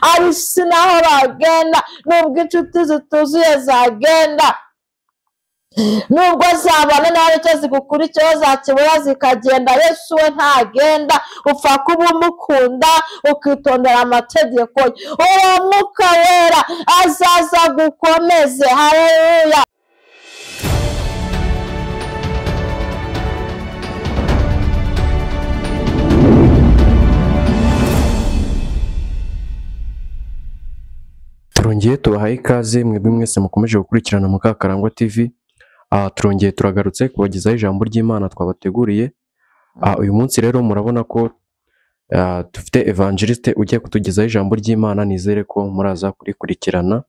abisi naho bagenda, nubwo inshuti zituzuye zagenda, nubwo zabana nawe icyo zigukurikiyeho zakibura zikagenda, Yesu we ntagenda. Upfa kuba umukunda ukitondera amategeko ye, uwo Mwuka Wera azaza gukomeze. Haleluya. Turongeye tubahaye ikaze mwebwe mwese mukomeje gukurikirana Mukakarangwa TV. Turongeye turagarutse kubagezaho ijambo ry'Imana twabateguriye. Uyu munsi rero murabona ko dufite evangeliste ugiye kutugezaho ijambo ry'Imana. Nizere ko muraza kurikurikirana,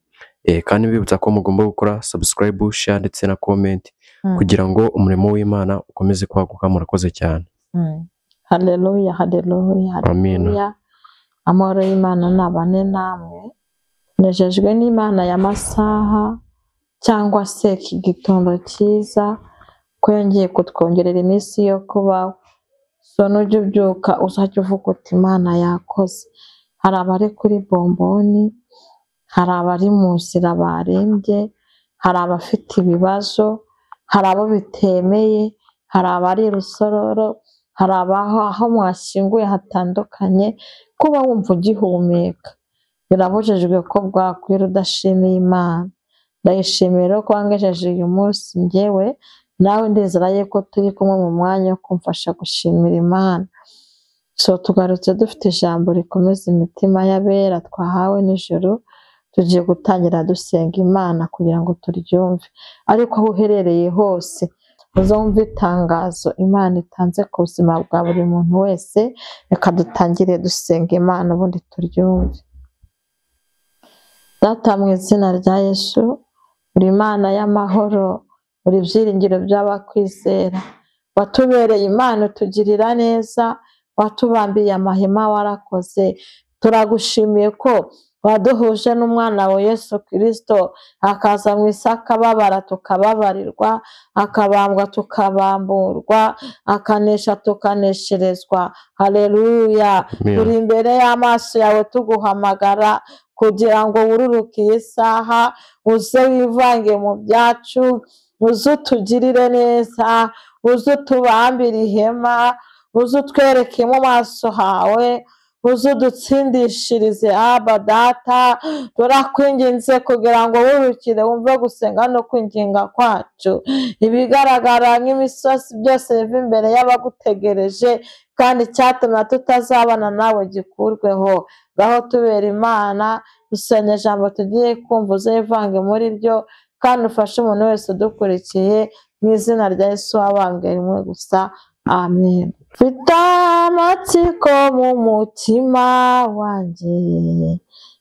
kandi mbibutsa ko mugomba gukora subscribe, share ndetse na comment kugira ngo umurimo w'Imana ukomeze kwaguka. Murakoze cyane. Haleluya, haleluya, haleluya. Amahoro y'Imana nabane namwe. Nejejwe n'Imana y'amasaha cyangwa se iki gitondo cyiza ko yongeye kutwongerera iminsi yo kubaho. So nujya ubyuka uzajya uvuga uti Imana yakoze. Hari abari kuri bomboni, hari abari mu nzira barembye, hari abafite ibibazo, hari abo bitemeye, hari abari rusororo, hari aho mwashyinguye hatandukanye. Kuba wumva ugihumeka birabujijwe ko bwakwira udashimiye Imana. Ndayishimira ko wangejeje uyu munsi, njyewe nawe ndizera ko turi kumwe mu mwanya wo kumfasha gushimira Imana. So tugarutse dufite ijambo rikomeza imitima y'abera twahawe n'ijuru. Tugiye gutangira dusenga Imana kugira ngo turyumve, ariko aho uherereye hose uzumva itangazo Imana itanze ku buzima bwa buri muntu wese. Reka dutangire dusenga Imana ubundi turyumve. Data, mu izina rya Yesu, uri Imana y'amahoro, uri ibyiringiro by'abakwizera. Watubereye Imana utugirira neza, watubambiye amahema warakoze. Turagushimiye ko waduhuje n'umwana wa Yesu Kristo, akaza mu isi akababara tukababarirwa, akabambwa tukabamburwa, akanesha tukanesherezwa. Haleluya. Turi imbere y'amaso yawe tuguhamagara kugira ngo wururuke iyi saha, uze wivange mu byacu, uze utugirire neza, uze utubambire ihema, uze utwereke mu maso hawe, uze udutsindishirize. Aba Data, turakwinginze kugira ngo wurukire wumve gusenga no kwinginga kwacu. Ibigaragara nk'imisozi byose biva imbere y'abagutegereje, kandi icyatuma tutazabana nawe gikurweho. Ngaho tubera Imana, dusenye ijambo tugiye kumva, uze wivange muri ryo, kandi ufashe umuntu wese udukurikiye, mu izina rya Yesu wabambwe rimwe gusa. Amen. Mfite amatsiko mu mutima wanjye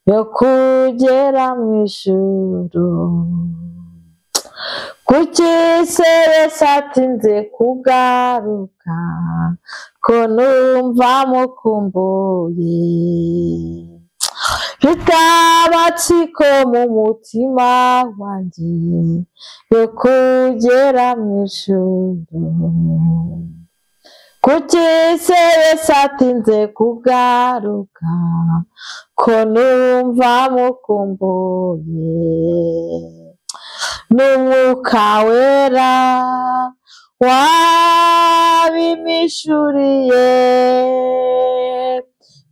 yo kugera mu ijuru. Kuki se Yesu atinze kugaruka, ko numva mukumbuye. Mfite amatsiko mu mutima wanjye yo kugera mu ijuru. Kuki se Yesu atinze kugaruka, ko numva mukumbuye. N'Umwuka Wera wabimishuriye,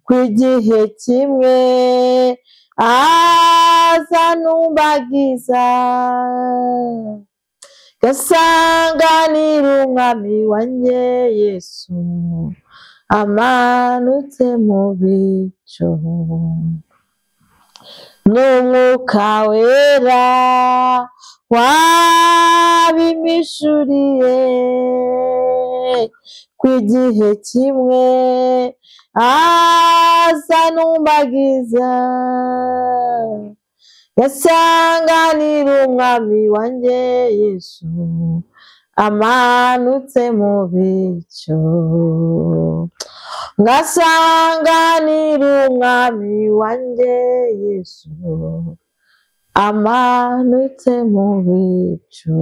ku igihe kimwe azanumbagiza, gasanganira umwami wanjye Yesu amanutse mu bicu. N'Umwuka Wera wabimishuriye, ku igihe kimwe azanumbagiza, gasanganira umwami wanjye Yesu amanutse mu bicu. Ngasanganira umwami wanjye Yesu amanutse mu bicu.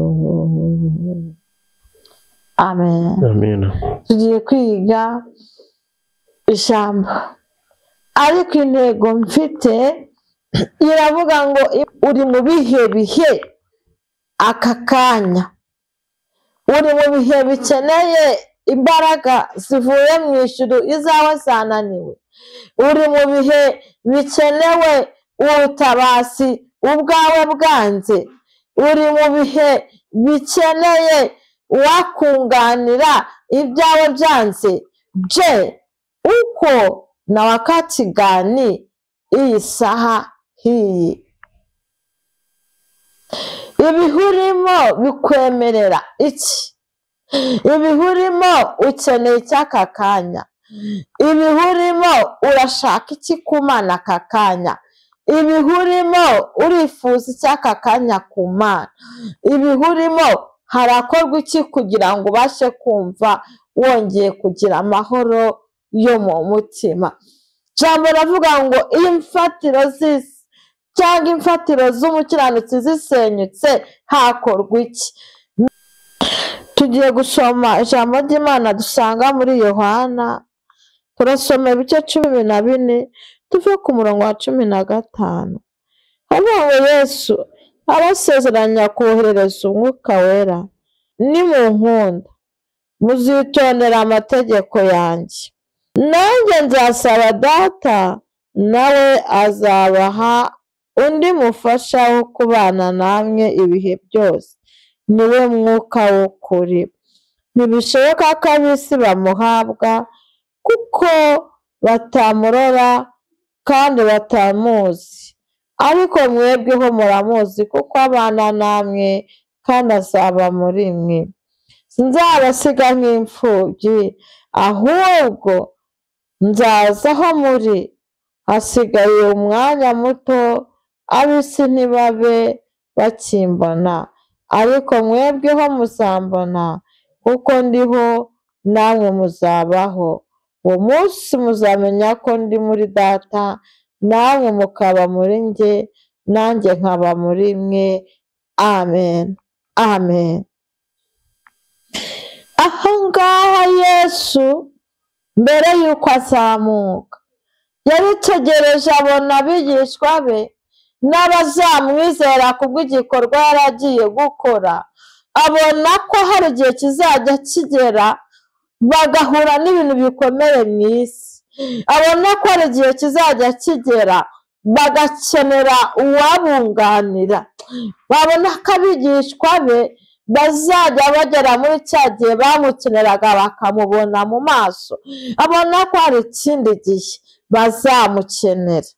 Amen. Amen. Tugiye kwiga ijambo ariko intego mfite iravuga ngo uri mu bihe aka kanya, uri mu bihe bikeneye imbaraga zivuye mu ijuru, izawe zananiwe, uri mu bihe bikenewe ubutabazi ubwawe bwanze, uri mu bihe bikeneye uwakunganira ibyawe byanze. Je, uko na wakati gani iyi saha hii? Ibihurimo bikwemerera iki? Ibihurimo ukeneye icy'aka kanya? Ibihurimo urashaka iki ku Mana aka kanya? Ibihurimo urifuza icy'aka kanya ku Mana? Ibihurimo harakorwa iki kugira ngo ubashe kumva wongeye kugira amahoro yo mu mutima? Jambo ravuga ngo iyo imfatiro z'isi cyangwa imfatiro z'umukiranutsi zisenyutse hakorwa iki? Tugiye gusoma ijambo ry'Imana dusanga muri Yohana, turasoma ibice 14 tuve ku murongo wa 15. Hano Yesu abasezeranya koherereza umwuka wera, nimunkunda muzitondera amategeko yanjye, nanjye nzasaba Data, nawe azabaha undi mufasha wo kubana namwe ibihe byose, niwe mwuka w'ukuri. Ntibishoboka ko ab'isi bamuhabwa, kuko batamurora kandi batamuzi, ariko mwebweho muramuzi, kuko abana namwe kandi azaba muri mwe. Sinzabasiga nk'imfubyi, ahubwo nzaza aho muri. Hasigaye umwanya muto, ab'isi ntibabe bakimbona, ariko mwebweho muzambona, kuko ndiho namwe muzabaho. Uwo munsi muzamenya ko ndi muri Data, namwe mukaba muri njye, nanjye nkaba muri mwe. Amen, amen. Aha ngaha Yesu mbere y'uko azamuka yaritegereje, abona abigishwa be n'abazamwizera kubw'igikorwa yari agiye gukora. Abona ko hari igihe kizajya kigera bagahura n'ibintu bikomeye mu isi. Abona ko hari igihe kizajya kigera bagakenera uwabunganira. Babona ko abigishwa be bazajya bagera muri cya gihe bamukeneraga bakamubona mu maso. Abona ko hari ikindi gihe bazamukenera.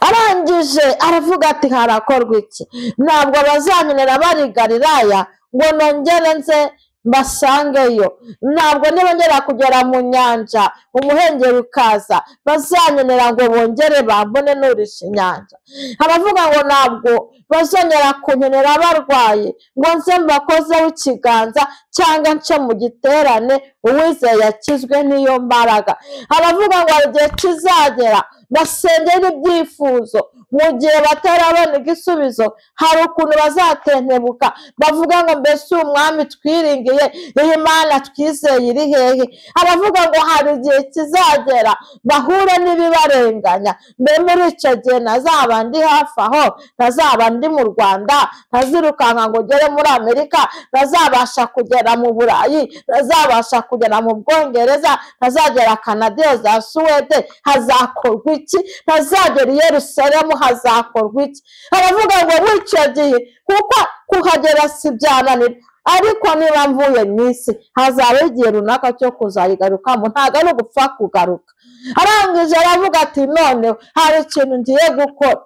Arangije aravuga ati harakorwa iki? Ntabwo bazankenera bari i Galilaya ngo nongere nze mbasangeyo. Ntabwo nibongera kugera mu nyanja umuhengeri ukaza bazankenera ngo bongere bambone nurisha inyanja. Aravuga ngo ntabwo bazongera kunkenera barwaye ngo nze mbakozeho ikiganza cyangwa nce mu giterane uwizeye yakizwe n'iyo mbaraga. Aravuga ngo hari igihe kizagera basengera ibyifuzo, mu gihe batarabona igisubizo hari ukuntu bazatentebuka bavuga ngo mbese umwami twiringiye, iyi Mana twizeye iri hehe? Aravuga ngo hari igihe kizagera bahure n'ibibarenganya. Mbe muri icyo gihe ntazaba ndi hafi aho, ntazaba ndi mu Rwanda, ntazirukanka ngo ugere muri Amerika, ntazabasha kugera mu Burayi, ntazabasha kugera mu Bwongereza, ntazagera Canada za Suwede, hazakorwa iki? Ntazagera i Yerusalemu, hazakorwa iki? Aravuga ngo muri icyo gihe kuko kuhagera si byananira, ariko niba mvuye mu isi hazaba igihe runaka cyo kuzayigarukamo, ntabwo ari ugupfa kugaruka. Arangije aravuga ati noneho hari ikintu ngiye gukora.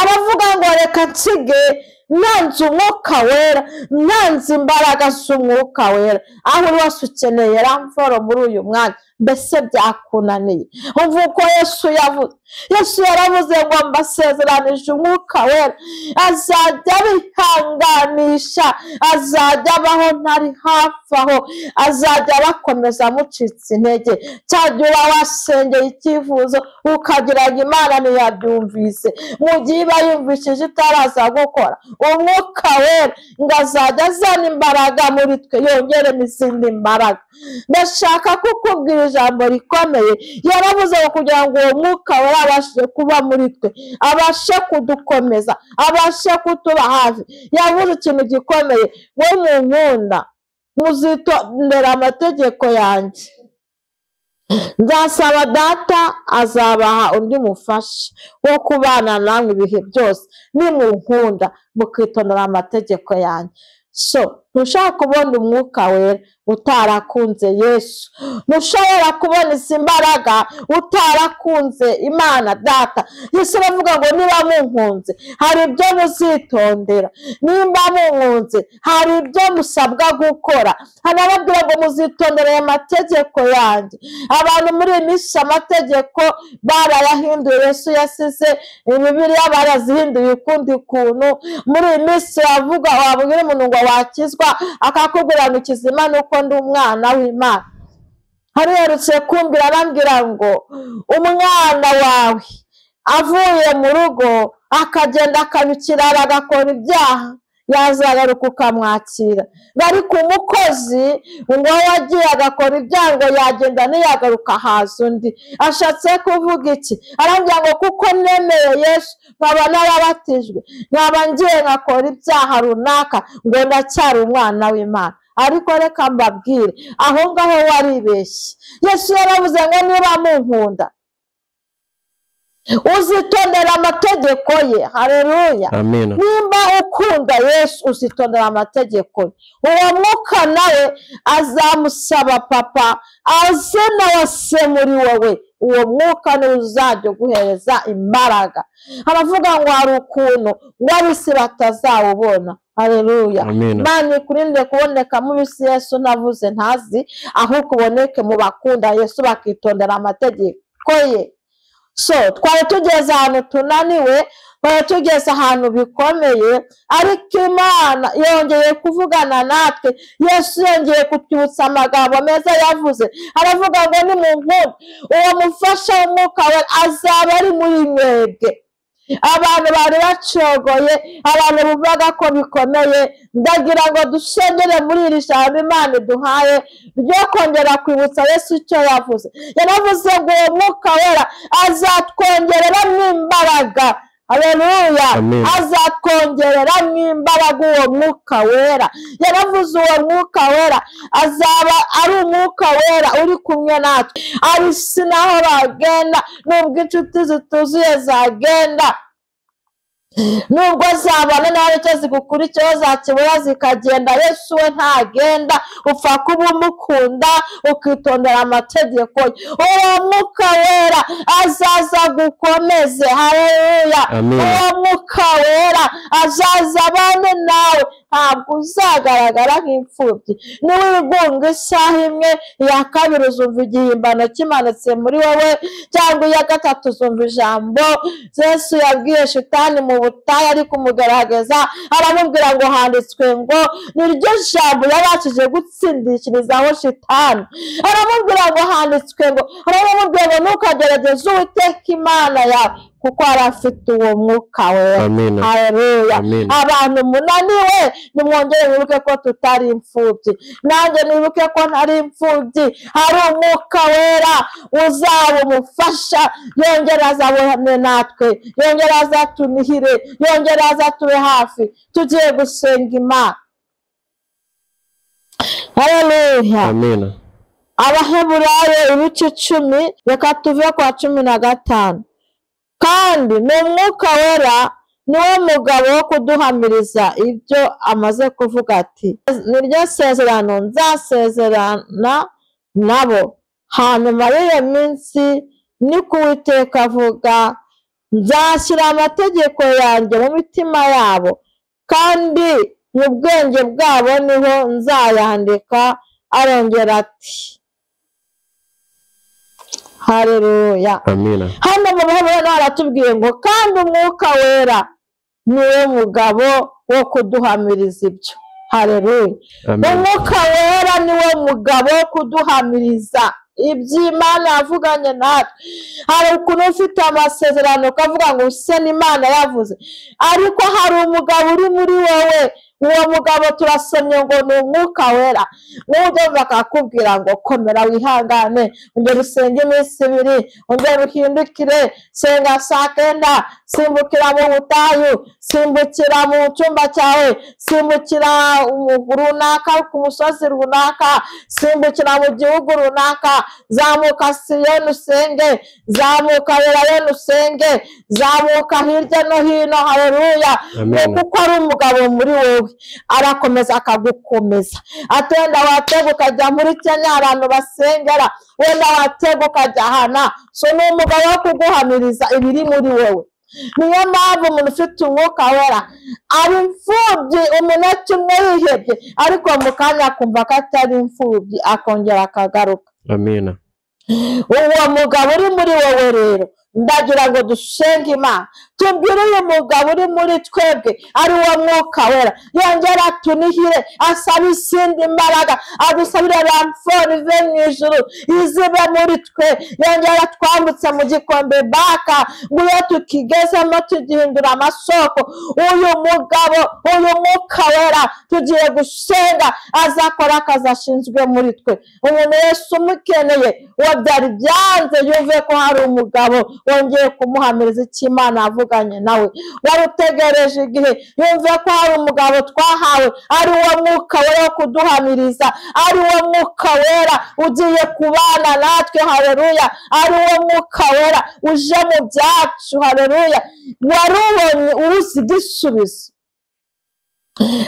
Aravuga ngo reka nsige nanze umwuka wera, nanze imbaraga z'umwuka wera. Aho uri wese ukeneye ramforo muri uyu mwanya, mbese byakunaniye? Umva uko Yesu yavuze. Yesu yaravuze ngo mbasezeranije umwuka wera, azajya abihanganisha, azajya abaho ntari hafi aho, azajya abakomeza mucitse intege. Cyagira wasengeye icyifuzo ukagira ngo Imana ntiyabyumvise, mu gihe iba yumvishije itaraza gukora, umwuka wera ngo azajya azana imbaraga muri twe, yongeremo izindi mbaraga. Ndashaka kukubwira ijambo rikomeye, yaravuze ngo kugira ngo uwo mwuka wera abashe kuba muri twe, abashe kudukomeza, abashe kutuba hafi. Yavuze ikintu gikomeye, we munkunda muzitondera amategeko yanjye, nzasaba data azabaha undi mufasha wo kubana namwe ibihe byose, nimunkunda mukitondera amategeko yanjye. So ntushobora kubona umwuka wera utarakunze Yesu, ntushobora kubona izi mbaraga utarakunze Imana Data. Yesu aravuga ngo niba munkunze hari ibyo muzitondera, nimba munkunze hari ibyo musabwa gukora. Hanababwira ngo muzitondere aya mategeko yanjye. Abantu muri iyi minsi amategeko barayahinduye, Yesu yasize Bibiliya barazihinduye ukundi kuntu. Muri iyi minsi wabwira umuntu ngo wakizwa akakubwira ngo ukizima nuko ndi umwana w'Imana. Hariherutse kumbwira arambwira ngo umwana wawe avuye mu rugo akagenda akabikira agakora ibyaha yazagaruka ukamwakira, ariko umukozi ngo wagiye agakora ibyaha ngo yagenda ntiyagaruka haza undi. Ashatse kuvuga iki? Arambwira ngo kuko nemeye Yesu nkaba narabatijwe, nkaba ngiye nkakora ibyaha runaka ngo ndacyari umwana w'Imana. Ariko reka mbabwire, aho ngaho waribeshye. Yesu yaravuze ngo niba munkunda uzitondera amategeko ye. Haleluya. Nimba ukunda Yesu uzitondera amategeko ye, uwo mwuka nawe azamusaba papa aze nawe ase muri wowe. Uwo mwuka niwe uzajya guhereza imbaraga. Haravuga ngo hari ukuntu wabisi batazawubona. Haleluya. Imana ikurinde kuboneka mu bisi Yesu navuze ntazi, aho kuboneke mu bakunda Yesu bakitondera amategeko ye. So twari tugeze ahantu tunaniwe, twari tugeze ahantu bikomeye, ariko Imana yongeye kuvugana natwe. Yesu yongeye kutwibutsa amagambo meza yavuze. Aravuga ngo nimunkunda uwo mufasha w'umwuka we azaba ari muri mwebwe. Abantu bari bacogoye, abantu buvaga ko bikomeye, ndagira ngo dusengere muri iri jambo Imana iduhaye ryo kongera kwibutsa Yesu icyo yavuze. Yaravuze ngo uwo mwuka wera azatwongereramo imbaraga. Haleluya. Azatwongerera imbaraga uwo mwuka wera. Yaravuze uwo mwuka wera azaba ari umwuka wera uri kumwe natwe. Ari sinaho bagenda, nubwo inshuti zituzuye zagenda, nubwo zabana nawe icyo zigukurikira zakibura zikagenda, Yesu we ntagenda. Upfa kuba umukunda ukitondera amategeko ye. Uwo mwuka wera azaza gukomeze. Haleluya. Uwo mwuka wera azaza abane nawe, ntabwo uzagaragara nk'imfubyi. Niwigunga isaha imwe, iya kabiri uzumva igihimbano kimanutse muri wowe, cyangwa iya gatatu uzumva ijambo Yesu yabwiye Shitani mu butayu ari kumugaragaza. Aramubwira ngo handitswe ngo niryo jambo yabashije gutsindishirizaho Shitani. Aramubwira ngo handitswe ngo, aramubwira ngo ntukagerageze Uwiteka Imana yawe kuko arafite uwo mwuka wera. Haleluya. Abantu munaniwe nimwongere mwibuke ko tutari imfubyi. Nanjye nibuke ko ntari imfubyi. Hari umwuka wera uzaba umufasha, yongera azabane natwe, yongera azatunihire, yongera azatube hafi. Tugiye gusenga Imana. Haleluya. Abaheburayo ibice 10, reka tuve kwa 15. Kandi ni umwuka wera niwe mugabo wo kuduhamiriza ibyo amaze kuvuga ati, niryo sezerano nzasezerana nabo hanyuma y'iyo minsi, niko Uwiteka avuga, nzashyira amategeko yanjye mu mitima yabo kandi mu bwenge bwabo niho nzayandika. Arongera ati haleluya. Hano mu Baheburayo haratubwiye ngo kandi umwuka wera niwe mugabo wo kuduhamiriza ibyo. Haleluya. Umwuka wera niwe mugabo wo kuduhamiriza iby'Imana yavuganye natwe. Hari ukuntu ufite amasezerano ukavuga ngo se n'Imana yavuze, ariko hari umugabo uri muri wowe uwo mugabo turasomye ngo ni umwuka wera n'uburyo bakakubwira ngo komera wihangane ongera usenge iminsi 2 ongera uhindukire senga saa 9 simbukira mu butayu simbukira mu cyumba cyawe simbukira runaka ku musozi runaka simbukira mu gihugu runaka zamuka Siyoni usenge zamuka Yerayoni usenge zamuka hirya no hino haleluya kuko ari umugabo muri wowe arakomeza akagukomeza atenda watego ukajya muri Kenya abantu basengera wenda watego ukajya hana so ni umugabo wo kuguhamiriza ibiri muri wowe niyo mpamvu umuntu ufite umwuka wera ari imfubyi umunota umwe yihebye ariko mu kanya akumva ko atari imfubyi akongera akagaruka amina uwo mugabo uri muri wowe rero ndagira ngo dusenge Imana tubwire uyu mugabo uri muri twebwe ari wo mwuka wera yongera tunihire asaba izindi imbaraga adusabire ramforo ive mu ijuru izibe muri twe yongera twambutse mu gikombe baka ngo iyo tukigezemo tugihindura amasoko uyu mugabo uyu mwuka wera tugiye gusenga azakora akazi ashinzwe muri twe umuntu wese umukeneye uwo byari byanze yumve ko hari umugabo wongeye kumuhamiriza icyo Imana yavuganye nawe wari utegereje igihe yumve ko hari umugabo twahawe ari wo mwuka wera wo kuduhamiriza ari wo mwuka wera ugiye kubana natwe haleluya ari wo mwuka wera uje mu byacu haleluya warubonye uruzi igisubizo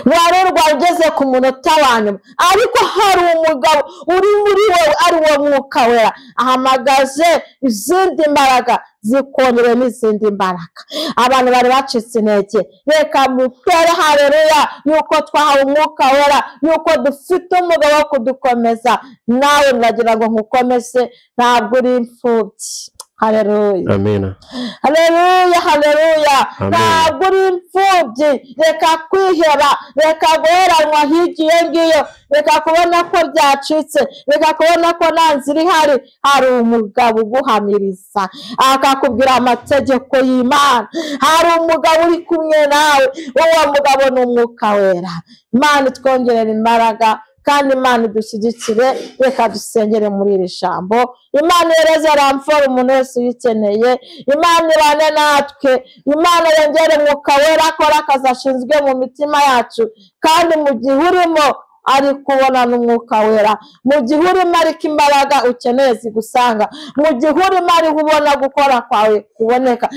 warurwa ugeze ku munota wa nyuma ariko hari umugabo uri muri wowe ari wo mwuka wera ahamagaje izindi mbaraga zikongera n'izindi mbaraga abantu bari bacitse intege reka mutere haleluya yuko twahawe umwuka wera yuko dufite umugabo wo kudukomeza nawe nagira ngo nkukomeze ntabwo uri imfubyi haleluya amina haleluya haleluya ntabwo uri imfubyi reka kwiheba reka guheranwa hirya iyo ngiyo reka kubona ko byacitse reka kubona ko nta nzira ihari hari umugabo uguhamiriza akakubwira amategeko y'Imana hari umugabo uri kumwe nawe uwo mugabo ni umwuka wera Imana itwongerera imbaraga kandi Imana idushyigikire reka dusengere muri iri jambo Imana yereze ramforo umuntu wese uyikeneye Imana ibane natwe Imana yongere umwuka wera akora akazi ashinzwe mu mitima yacu kandi mu gihe urimo ari kubona n'umwuka wera mu gihe urimo ariko imbaraga ukeneye zigusanga mu gihe urimo ari kubona gukora kwawe kuboneka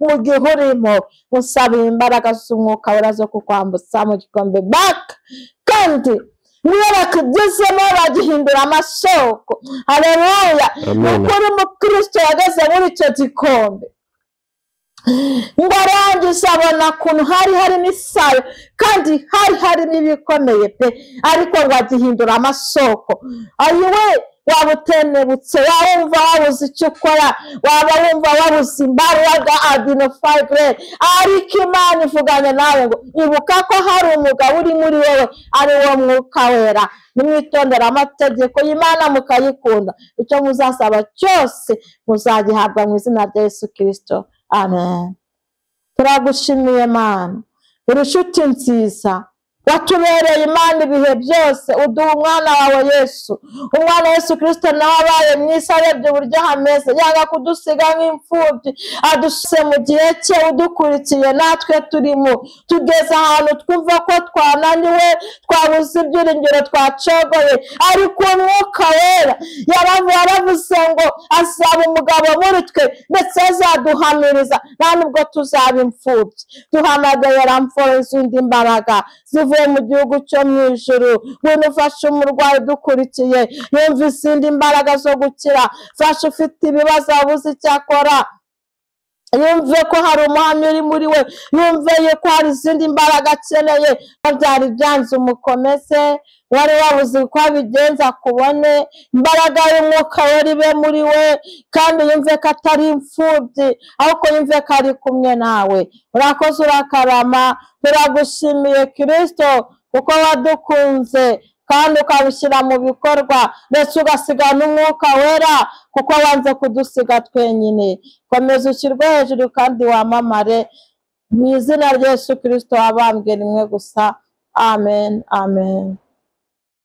mu gihe urimo usaba imbaraga z'umwuka wera zo kukwambutsa mu gikombe baka kandi niyo bakugezemo bagihindura amasoko haleluya ukuri mu Kristo yageze muri icyo gikombe ngo arangiza abona ukuntu hari n'isayo kandi hari n'ibikomeye pe ariko ngo agihindura amasoko ayiwe waba utenebutse waba wumva wabuze icyo ukora waba wumva wabuze imbaraga adinofagre ariko Imana ivuganye nawe ngo ibuka ko hari umugabo uri muri wowe ari wo mwuka wera nimwitondera amategeko y'Imana mukayikunda icyo muzasaba cyose muzagihabwa mu izina rya Yesu Kristo amen turagushimiye Mana uri nshuti nziza watubereye Imana ibihe byose uduha umwana wawe Yesu umwana Yesu Kristo nawe abaye mwisi arebye uburyo hameze yanga kudusiga nk'imfubyi adushyise mu gihe cye udukurikiye natwe turimo tugeze ahantu twumva ko twananiwe twabuze ibyiringiro twacogoye ariko umwuka wera yaravuze ngo azaba umugabo muri twe ndetse azaduhamiriza nta nubwo tuzaba imfubyi duhamagaye ramforo izindi mbaraga zivuye mu gihugu cyo mu ijuru ngwino ufashe umurwayi dukurikiye yumva izindi mbaraga zo gukira fasha ufite ibibazo wabuze icyo akora yumve ko hari umuhamya uri muri we yumve ko hari izindi mbaraga akeneye byari byanze umukomeze wari wabuze uko abigenza kubone imbaraga y'umwuka wera ibe muri we kandi yumve ko atari imfubyi ahubwo yumve ko ari kumwe nawe urakoze urakarama turagushimiye Kristo kuko wadukunze kandi ukabishyira mu bikorwa ndetse ugasiga n'umwuka wera kuko wanze kudusiga twenyine komeza ushyirwe hejuru kandi wamamare mu izina rya Yesu Kristo wabambwe rimwe gusa, amen, amen.